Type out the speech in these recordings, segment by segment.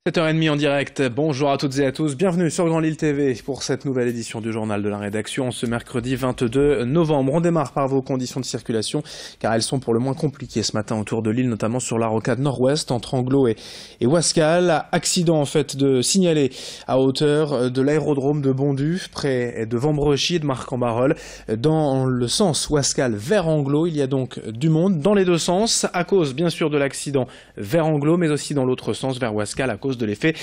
7h30 en direct, bonjour à toutes et à tous, bienvenue sur Grand Lille TV pour cette nouvelle édition du journal de la rédaction ce mercredi 22 novembre. On démarre par vos conditions de circulation car elles sont pour le moins compliquées ce matin autour de Lille, notamment sur la rocade nord-ouest entre Anglo et Ouascal. Accident en fait de signalé à hauteur de l'aérodrome de Bondu, près de Vambrechy et de Marc-en-Barœul. Dans le sens Ouascal vers Anglo, il y a donc du monde dans les deux sens à cause bien sûr de l'accident vers Anglo mais aussi dans l'autre sens vers Ouascal à cause de l'effet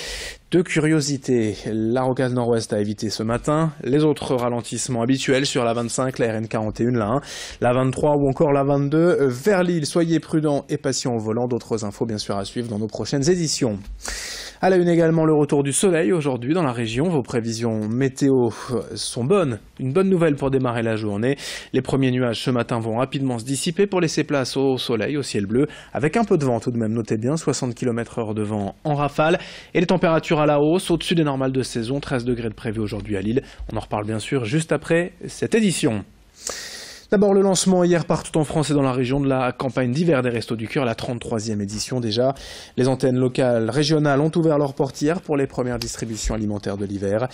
de curiosité. La rocade nord-ouest a évité ce matin. Les autres ralentissements habituels sur la 25, la RN41, la 1, la 23 ou encore la 22 vers Lille. Soyez prudents et patients au volant. D'autres infos bien sûr à suivre dans nos prochaines éditions. À la une également, le retour du soleil aujourd'hui dans la région. Vos prévisions météo sont bonnes. Une bonne nouvelle pour démarrer la journée. Les premiers nuages ce matin vont rapidement se dissiper pour laisser place au soleil, au ciel bleu, avec un peu de vent tout de même. Notez bien, 60 km/h de vent en rafale. Et les températures à la hausse, au-dessus des normales de saison. 13 degrés de prévu aujourd'hui à Lille. On en reparle bien sûr juste après cette édition. D'abord le lancement hier partout en France et dans la région de la campagne d'hiver des Restos du Cœur, la 33e édition déjà. Les antennes locales, régionales ont ouvert leurs portes hier pour les premières distributions alimentaires de l'hiver.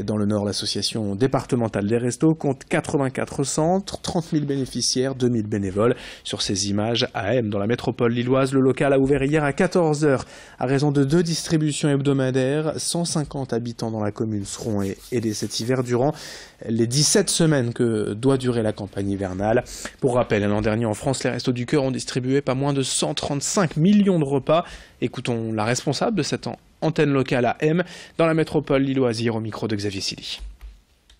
Dans le Nord, l'association départementale des Restos compte 84 centres, 30 000 bénéficiaires, 2000 bénévoles. Sur ces images, à M, dans la métropole lilloise, le local a ouvert hier à 14 h. À raison de 2 distributions hebdomadaires, 150 habitants dans la commune seront aidés cet hiver durant les 17 semaines que doit durer la campagne hivernale. Pour rappel, l'an dernier en France, les Restos du Cœur ont distribué pas moins de 135 millions de repas. Écoutons la responsable de cette antenne locale à M dans la métropole lilloise au micro de Xavier Silly.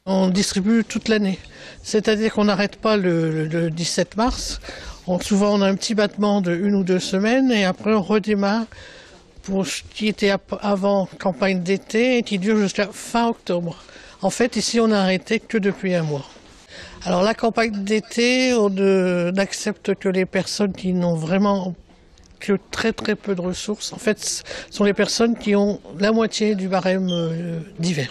On distribue toute l'année, c'est-à-dire qu'on n'arrête pas le 17 mars. Souvent on a un petit battement de 1 ou 2 semaines et après on redémarre pour ce qui était avant campagne d'été et qui dure jusqu'à fin octobre. En fait, ici, on n'a arrêté que depuis un mois. Alors, la campagne d'été, on n'accepte que les personnes qui n'ont vraiment que très très peu de ressources. En fait, ce sont les personnes qui ont la moitié du barème d'hiver.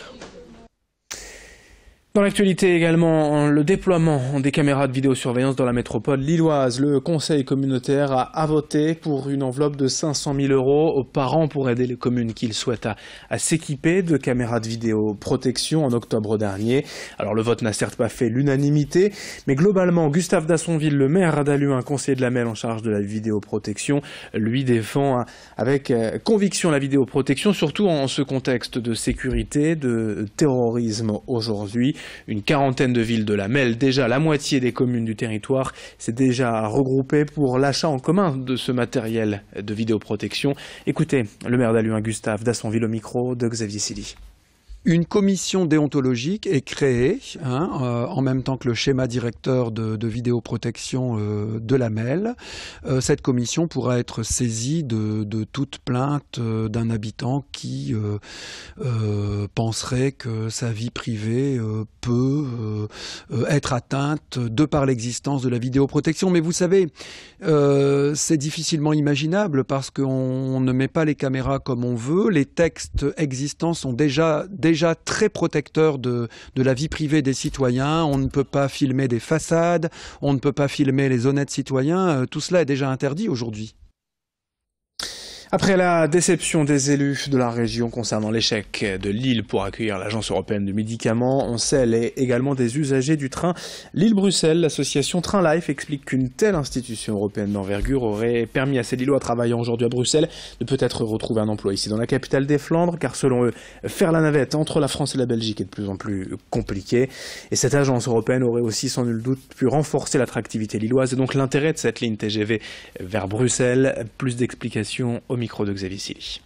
Dans l'actualité également, le déploiement des caméras de vidéosurveillance dans la métropole lilloise. Le conseil communautaire a voté pour une enveloppe de 500 000 € par an pour aider les communes qui le souhaitent à s'équiper de caméras de vidéoprotection en octobre dernier. Alors le vote n'a certes pas fait l'unanimité, mais globalement, Gustave Dassonville, le maire d'Halluin, conseiller de la Melle en charge de la vidéoprotection, lui défend avec conviction la vidéoprotection, surtout en ce contexte de sécurité, de terrorisme aujourd'hui. Une quarantaine de villes de la Melle, déjà la moitié des communes du territoire, s'est déjà regroupée pour l'achat en commun de ce matériel de vidéoprotection. Écoutez, le maire d'Halluin, Gustave Dassonville, au micro de Xavier Silly. Une commission déontologique est créée en même temps que le schéma directeur de vidéoprotection de la Melle. Cette commission pourra être saisie de toute plainte d'un habitant qui penserait que sa vie privée peut être atteinte de par l'existence de la vidéoprotection. Mais vous savez, c'est difficilement imaginable parce qu'on ne met pas les caméras comme on veut. Les textes existants sont déjà très protecteur de la vie privée des citoyens. On ne peut pas filmer des façades, on ne peut pas filmer les honnêtes citoyens. Tout cela est déjà interdit aujourd'hui. Après la déception des élus de la région concernant l'échec de Lille pour accueillir l'Agence européenne du médicament, on scelle également des usagers du train Lille-Bruxelles. L'association Train Life explique qu'une telle institution européenne d'envergure aurait permis à ces Lillois travaillant aujourd'hui à Bruxelles de peut-être retrouver un emploi ici dans la capitale des Flandres, car selon eux, faire la navette entre la France et la Belgique est de plus en plus compliqué. Et cette agence européenne aurait aussi sans nul doute pu renforcer l'attractivité lilloise et donc l'intérêt de cette ligne TGV vers Bruxelles. Plus d'explications au micro de Xavier Silly.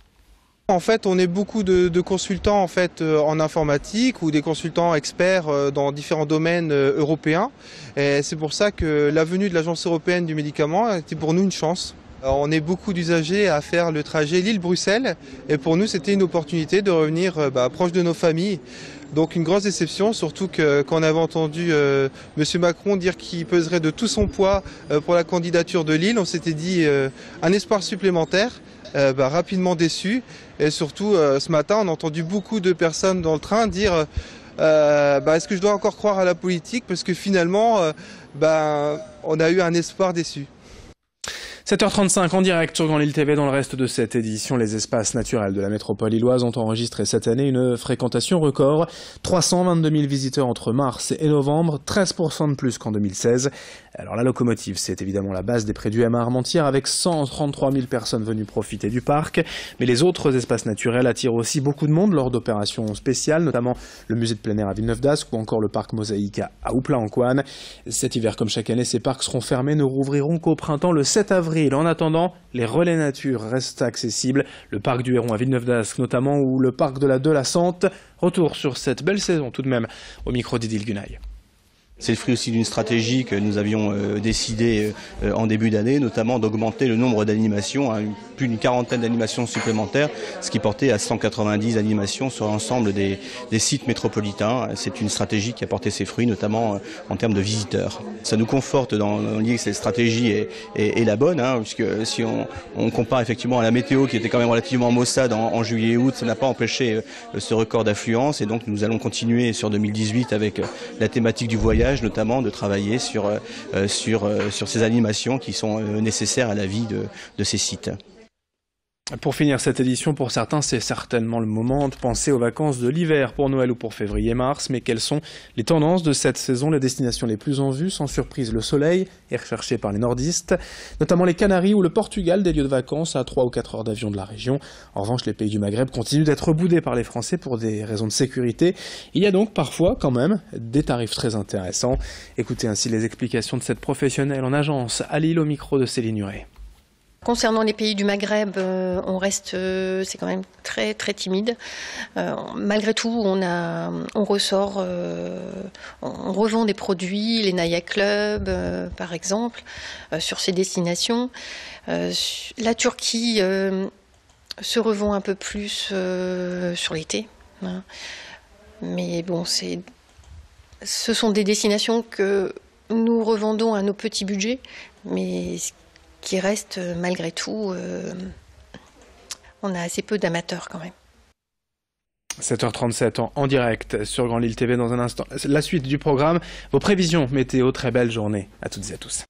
En fait, on est beaucoup de consultants en informatique ou des consultants experts dans différents domaines européens. Et c'est pour ça que la venue de l'Agence européenne du médicament était pour nous une chance. On est beaucoup d'usagers à faire le trajet Lille-Bruxelles et pour nous c'était une opportunité de revenir proche de nos familles. Donc une grosse déception, surtout qu'on avait entendu M. Macron dire qu'il peserait de tout son poids pour la candidature de Lille. On s'était dit un espoir supplémentaire. Rapidement déçu et surtout ce matin on a entendu beaucoup de personnes dans le train dire est-ce que je dois encore croire à la politique parce que finalement on a eu un espoir déçu. 7h35 en direct sur Grand Lille TV. Dans le reste de cette édition, les espaces naturels de la métropole lilloise ont enregistré cette année une fréquentation record. 322 000 visiteurs entre mars et novembre, 13% de plus qu'en 2016. Alors la locomotive, c'est évidemment la base des prés du MA Armentières avec 133 000 personnes venues profiter du parc. Mais les autres espaces naturels attirent aussi beaucoup de monde lors d'opérations spéciales, notamment le musée de plein air à Villeneuve-d'Ascq ou encore le parc Mosaïque à Houpla-en-Couanne. Cet hiver, comme chaque année, ces parcs seront fermés, ne rouvriront qu'au printemps le 7 avril. En attendant, les relais nature restent accessibles. Le parc du Héron à Villeneuve-d'Ascq notamment, ou le parc de la Sante. Retour sur cette belle saison tout de même au micro d'Idil Gunaï. C'est le fruit aussi d'une stratégie que nous avions décidé en début d'année, notamment d'augmenter le nombre d'animations, plus d'une quarantaine d'animations supplémentaires, ce qui portait à 190 animations sur l'ensemble des sites métropolitains. C'est une stratégie qui a porté ses fruits, notamment en termes de visiteurs. Ça nous conforte dans l'idée que cette stratégie est la bonne, puisque si on compare effectivement à la météo qui était quand même relativement maussade en juillet et août, ça n'a pas empêché ce record d'affluence, et donc nous allons continuer sur 2018 avec la thématique du voyage, notamment de travailler sur ces animations qui sont nécessaires à la vie de ces sites. Pour finir cette édition, pour certains, c'est certainement le moment de penser aux vacances de l'hiver pour Noël ou pour février-mars. Mais quelles sont les tendances de cette saison, les destinations les plus en vue? Sans surprise, le soleil est recherché par les nordistes, notamment les Canaries ou le Portugal, des lieux de vacances à 3 ou 4 heures d'avion de la région. En revanche, les pays du Maghreb continuent d'être boudés par les Français pour des raisons de sécurité. Il y a donc parfois, quand même, des tarifs très intéressants. Écoutez ainsi les explications de cette professionnelle en agence à Lille au micro de Céline Nuret. Concernant les pays du Maghreb, on reste, c'est quand même très très timide. Malgré tout, on ressort, on revend des produits, les Naya Club, par exemple, sur ces destinations. La Turquie se revend un peu plus sur l'été, mais bon, ce sont des destinations que nous revendons à nos petits budgets, mais qui reste malgré tout, on a assez peu d'amateurs quand même. 7h37 en direct sur Grand Lille TV. Dans un instant, la suite du programme, vos prévisions météo. Très belle journée à toutes et à tous.